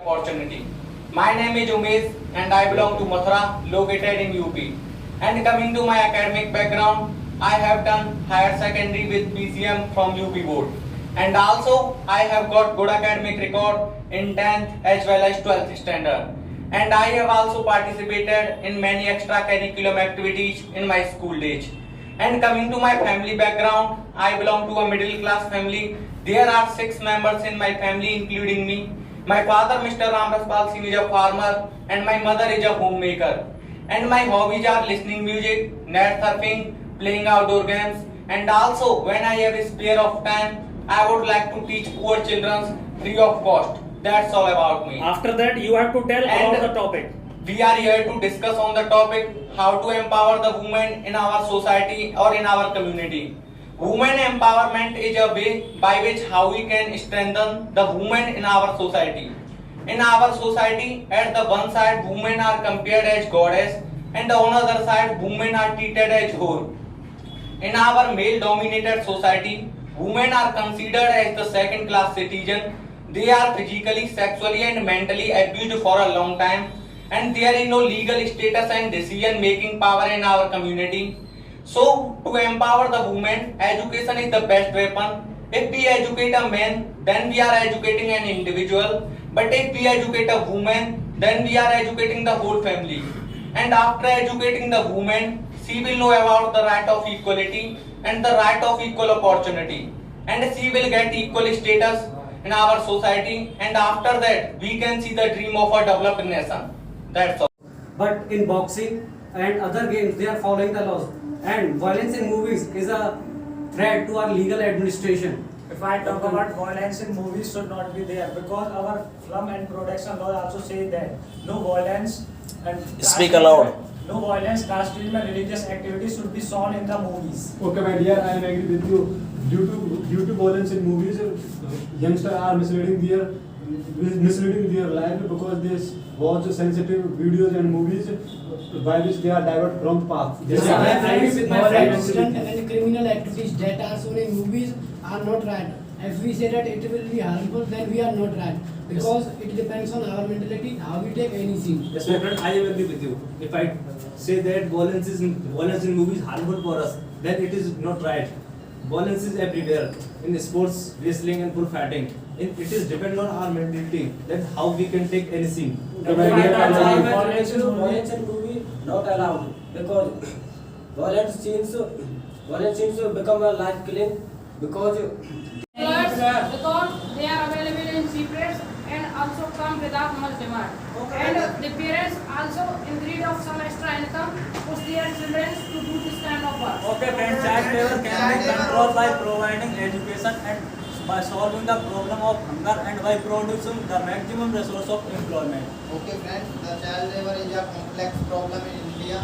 Opportunity. My name is Umesh and I belong to Mathura, located in UP. And coming to my academic background, I have done higher secondary with PCM from UP board. And also I have got good academic record in 10th as well as 12th standard. And I have also participated in many extracurricular activities in my school days. And coming to my family background, I belong to a middle class family. There are 6 members in my family including me. My father, Mr. Ramraspal Singh, is a farmer and my mother is a homemaker. And my hobbies are listening music, net surfing, playing outdoor games, and also when I have a spare of time, I would like to teach poor children free of cost. That's all about me. After that, you have to tell about the topic. We are here to discuss on the topic how to empower the women in our society or in our community. Women empowerment is a way by which how we can strengthen the women in our society. In our society, at the one side, women are compared as goddess, and on the other side, women are treated as whore. In our male-dominated society, women are considered as the second-class citizen. They are physically, sexually, and mentally abused for a long time, and there is no legal status and decision-making power in our community. So, to empower the women, education is the best weapon. If we educate a man, then we are educating an individual. But if we educate a woman, then we are educating the whole family. And after educating the woman, she will know about the right of equality and the right of equal opportunity. And she will get equal status in our society. And after that, we can see the dream of a developed nation. That's all. But in boxing and other games, they are following the laws. And violence in movies is a threat to our legal administration. If I talk about violence in movies should not be there because our film and production law also say that no violence and Speak aloud. No violence, casteism and religious activities should be shown in the movies. Okay, my dear, I am agree with you. Due to violence in movies, youngsters are misleading their life because they watch sensitive videos and movies by which they are diverted from the path. Yes, I agree with my friend. Stunt and criminal activities that are shown in movies are not right. If we say that it will be harmful, then we are not right. Because it depends on our mentality, how we take any scene. Yes, my friend, I agree with you. If I say that violence in movies harmful for us, then it is not right. Violence is everywhere in sports, wrestling, and bullfighting. It is depend on our mentality that how we can take any scene. Violence in movie not allowed because violence seems to become a life killing because they are available in cheap rates and also come without much demand. And the parents also in greed of some extra income push their children to do this kind of work. Okay, friends, child labor can be controlled by providing education and by solving the problem of hunger and by producing the maximum resource of employment. Okay, friends, the child labor is a complex problem in India,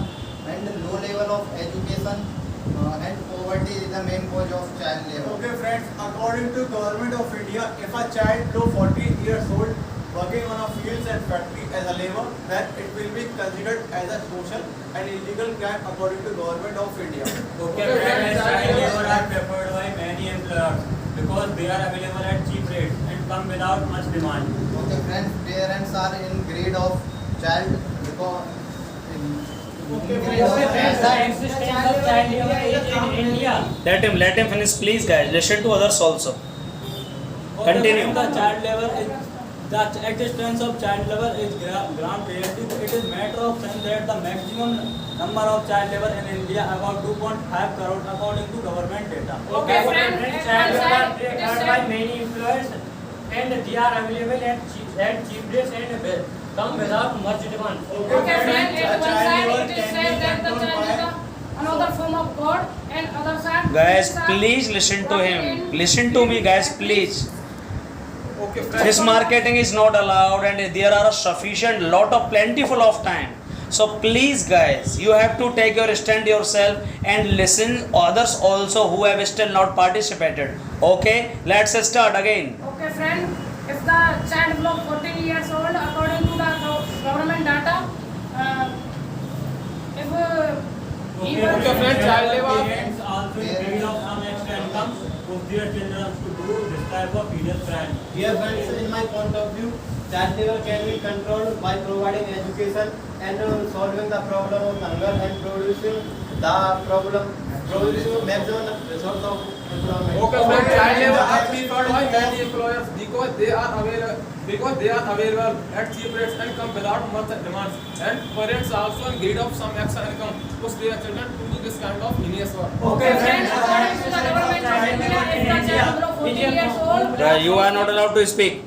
and the low level of education and poverty is the main cause of child labor. Okay, friends, according to Government of India, if a child below 14 years old working on a fields and factory as a labor, then it will be considered as a social and illegal crime according to Government of India. Okay, friends, child labor are preferred by many employers because they are available at cheap rates and come without much demand. Okay, friends, parents are in greed of child because Let him finish, please, guys. Listen to others also. Continue. The existence of child labor is ground reality. It is matter of saying that the maximum number of child labor in India about 2.5 crore according to government data. Okay, friends, child labor is earned by many employers and they are available at cheap rates and come without much demand. Okay, friend, at one side it is said that the child is another form of God, and other side. Guys, please listen to him. Listen to me, guys, please. Okay, friends. This marketing is not allowed, and there are a sufficient lot of plentiful of time. So please, guys, you have to take your stand yourself and listen others also who have still not participated. Okay, let's start again. Okay, friend, if the child below 14 years old, according to the government data, if Okay, friends, child labor parents also in need of some extra income for their children to do this type of serious crime. Dear friends, in my point of view, child labor can be controlled by providing education and solving the problem of hunger and producing maximum resource of employment. Okay, friend, child labor are preferred by many employers because they are available at cheap rates and come without much demands. And parents also in greed of some extra income push their children to do this kind of heinous work. Okay, friends, according to the government of India, if the child below 14 years old, You are not allowed to speak.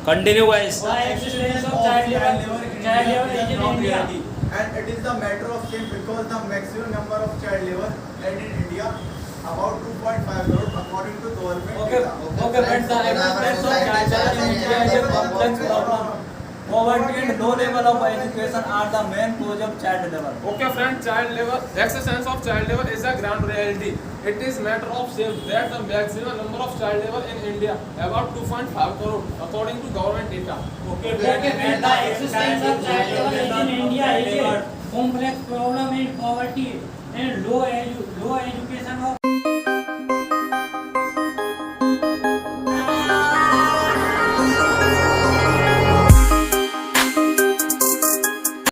Continue, guys. The existence of child labor is in India. And it is the matter of shame because the maximum number of child labor and in India about 2.5 crore according to government data. Okay, friends, the existence of child labor in India is a complex problem. Poverty and low level of education are the main cause of child labor. Okay, friend, child labor, existence of child labor is a grand reality. It is matter of shame that the maximum number of child labor in India about 2.5 crore according to government data. Okay, friends, the existence of child labor in India is a complex problem in poverty and low education